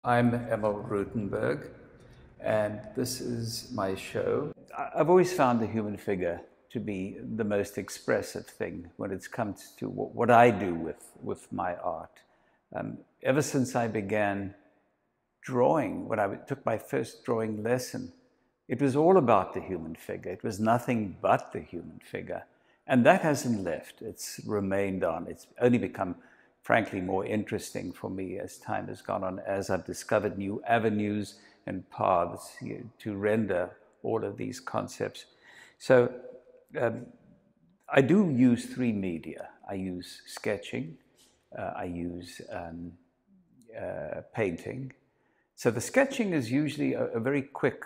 I'm Emil Rutenberg, and this is my show. I've always found the human figure to be the most expressive thing when it comes to what I do with my art. Ever since I began drawing, when I took my first drawing lesson, it was all about the human figure. It was nothing but the human figure. And that hasn't left. It's remained on. It's only become, frankly, more interesting for me as time has gone on, as I've discovered new avenues and paths to render all of these concepts. So I do use three media. I use sketching, I use painting. So the sketching is usually a very quick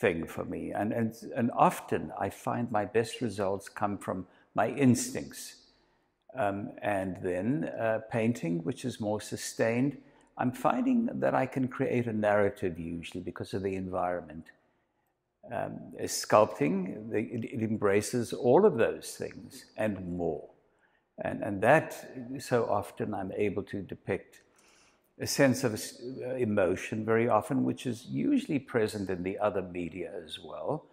thing for me, and often I find my best results come from my instincts. And then painting, which is more sustained, I'm finding that I can create a narrative usually because of the environment. Sculpting, it embraces all of those things and more. And that, so often I'm able to depict a sense of emotion very often, which is usually present in the other media as well,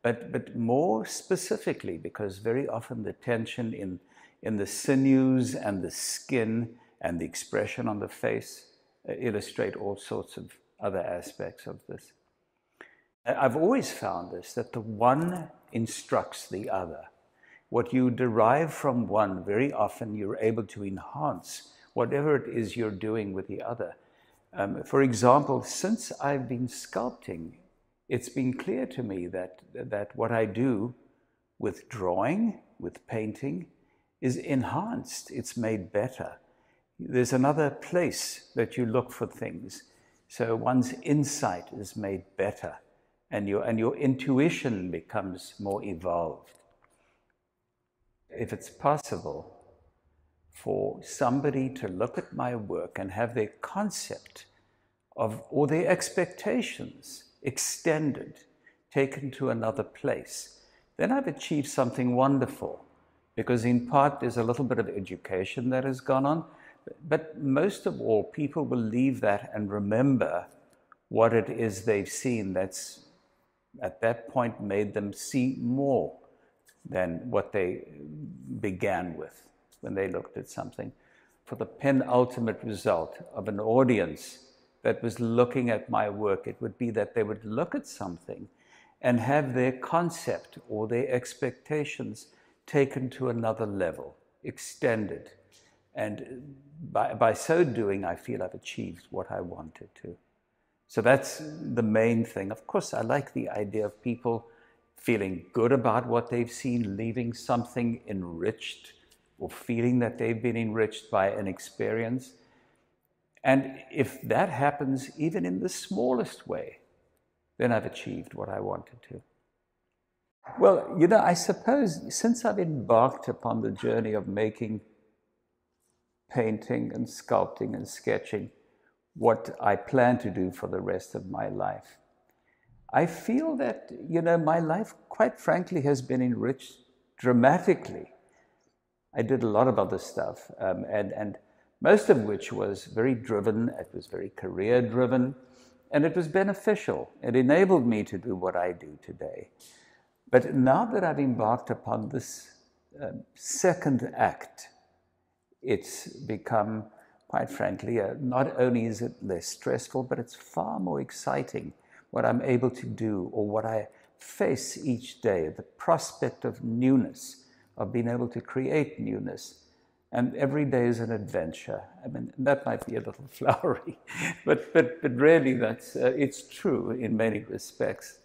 but more specifically because very often the tension in the sinews and the skin and the expression on the face illustrate all sorts of other aspects of this. I've always found this, that the one instructs the other. What you derive from one, very often you're able to enhance whatever it is you're doing with the other. For example, since I've been sculpting, it's been clear to me that what I do with drawing, with painting, is enhanced, it's made better. There's another place that you look for things. So one's insight is made better, and your intuition becomes more evolved. If it's possible for somebody to look at my work and have their concept of, or their expectations extended, taken to another place, then I've achieved something wonderful. Because in part, there's a little bit of education that has gone on, but most of all, people will leave that and remember what it is they've seen that's, at that point, made them see more than what they began with when they looked at something. For the penultimate result of an audience that was looking at my work, it would be that they would look at something and have their concept or their expectations taken to another level, extended. And by so doing, I feel I've achieved what I wanted to. So that's the main thing. Of course, I like the idea of people feeling good about what they've seen, leaving something enriched, or feeling that they've been enriched by an experience. And if that happens, even in the smallest way, then I've achieved what I wanted to. Well, I suppose since I've embarked upon the journey of making painting and sculpting and sketching what I plan to do for the rest of my life, I feel that, my life, quite frankly, has been enriched dramatically. I did a lot of other stuff, and most of which was very driven, it was very career-driven, and it was beneficial. It enabled me to do what I do today. But now that I've embarked upon this second act, it's become, quite frankly, not only is it less stressful, but it's far more exciting what I'm able to do or what I face each day, the prospect of newness, of being able to create newness. And every day is an adventure. I mean, that might be a little flowery, but really it's true in many respects.